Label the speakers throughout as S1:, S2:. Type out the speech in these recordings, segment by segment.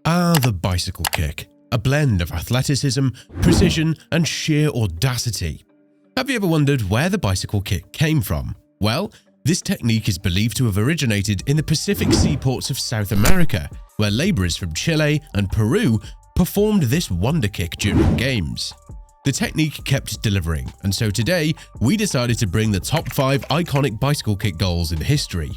S1: The bicycle kick, a blend of athleticism, precision, and sheer audacity. Have you ever wondered where the bicycle kick came from? Well, this technique is believed to have originated in the Pacific seaports of South America, where laborers from Chile and Peru performed this wonder kick during games. The technique kept delivering, and so today we decided to bring the top 5 iconic bicycle kick goals in history.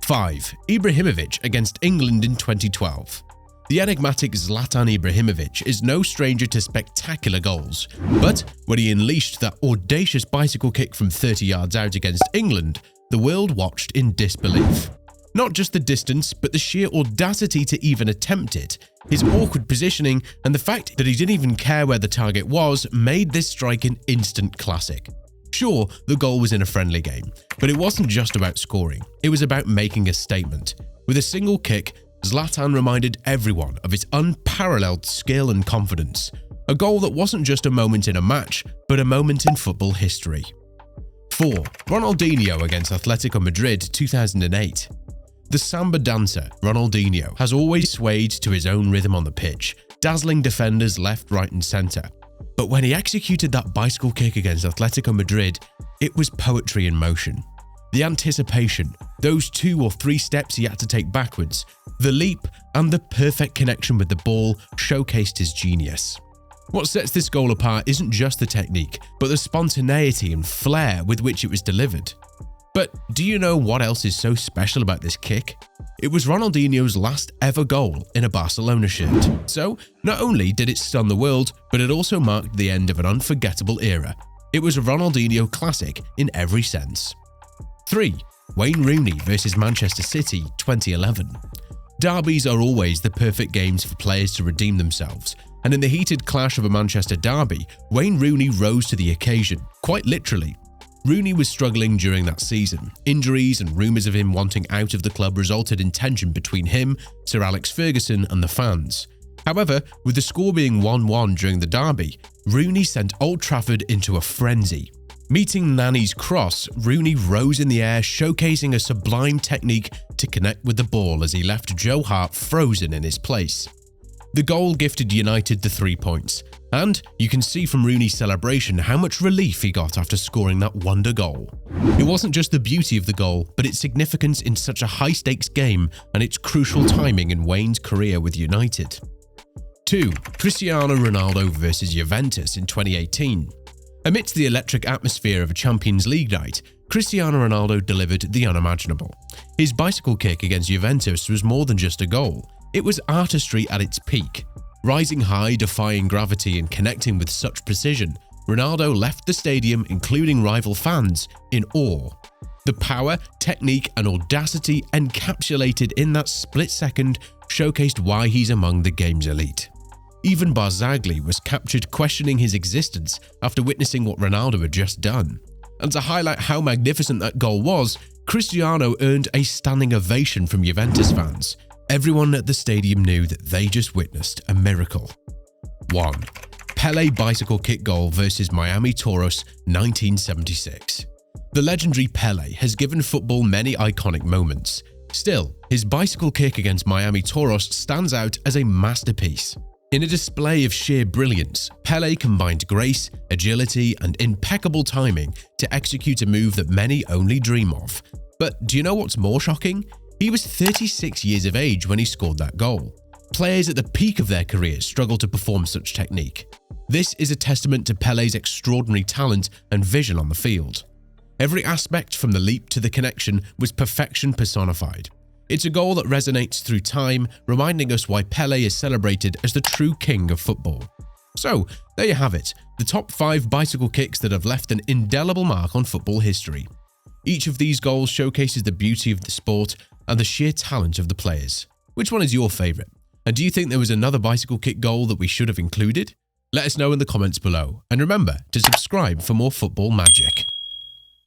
S1: 5. Ibrahimovic against England in 2012. The enigmatic Zlatan Ibrahimovic is no stranger to spectacular goals, but when he unleashed that audacious bicycle kick from 30 yards out against England, the world watched in disbelief. Not just the distance, but the sheer audacity to even attempt it, his awkward positioning, and the fact that he didn't even care where the target was made this strike an instant classic. Sure, the goal was in a friendly game, but it wasn't just about scoring, it was about making a statement. With a single kick, Zlatan reminded everyone of his unparalleled skill and confidence. A goal that wasn't just a moment in a match, but a moment in football history. 4. Ronaldinho against Atletico Madrid 2008. The samba dancer, Ronaldinho, has always swayed to his own rhythm on the pitch, dazzling defenders left, right and centre. But when he executed that bicycle kick against Atletico Madrid, it was poetry in motion. The anticipation, those 2 or 3 steps he had to take backwards, the leap, and the perfect connection with the ball showcased his genius. What sets this goal apart isn't just the technique, but the spontaneity and flair with which it was delivered. But do you know what else is so special about this kick? It was Ronaldinho's last ever goal in a Barcelona shirt. So, not only did it stun the world, but it also marked the end of an unforgettable era. It was a Ronaldinho classic in every sense. 3. Wayne Rooney vs Manchester City 2011. Derbies are always the perfect games for players to redeem themselves, and in the heated clash of a Manchester derby, Wayne Rooney rose to the occasion, quite literally. Rooney was struggling during that season. Injuries and rumours of him wanting out of the club resulted in tension between him, Sir Alex Ferguson and the fans. However, with the score being 1-1 during the derby, Rooney sent Old Trafford into a frenzy. Meeting Nani's cross, Rooney rose in the air, showcasing a sublime technique to connect with the ball as he left Joe Hart frozen in his place. The goal gifted United the 3 points, and you can see from Rooney's celebration how much relief he got after scoring that wonder goal. It wasn't just the beauty of the goal, but its significance in such a high-stakes game and its crucial timing in Wayne's career with United. 2. Cristiano Ronaldo vs Juventus in 2018. Amidst the electric atmosphere of a Champions League night, Cristiano Ronaldo delivered the unimaginable. His bicycle kick against Juventus was more than just a goal. It was artistry at its peak. Rising high, defying gravity and connecting with such precision, Ronaldo left the stadium, including rival fans, in awe. The power, technique and audacity encapsulated in that split second showcased why he's among the game's elite. Even Barzagli was captured questioning his existence after witnessing what Ronaldo had just done. And to highlight how magnificent that goal was, Cristiano earned a standing ovation from Juventus fans. Everyone at the stadium knew that they just witnessed a miracle. 1. Pele bicycle kick goal versus Miami Toros 1976. The legendary Pele has given football many iconic moments. Still, his bicycle kick against Miami Toros stands out as a masterpiece. In a display of sheer brilliance, Pele combined grace, agility, and impeccable timing to execute a move that many only dream of. But do you know what's more shocking? He was 36 years of age when he scored that goal. Players at the peak of their careers struggle to perform such technique. This is a testament to Pele's extraordinary talent and vision on the field. Every aspect from the leap to the connection was perfection personified. It's a goal that resonates through time, reminding us why Pele is celebrated as the true king of football. So, there you have it, the top 5 bicycle kicks that have left an indelible mark on football history. Each of these goals showcases the beauty of the sport and the sheer talent of the players. Which one is your favourite? And do you think there was another bicycle kick goal that we should have included? Let us know in the comments below, and remember to subscribe for more football magic.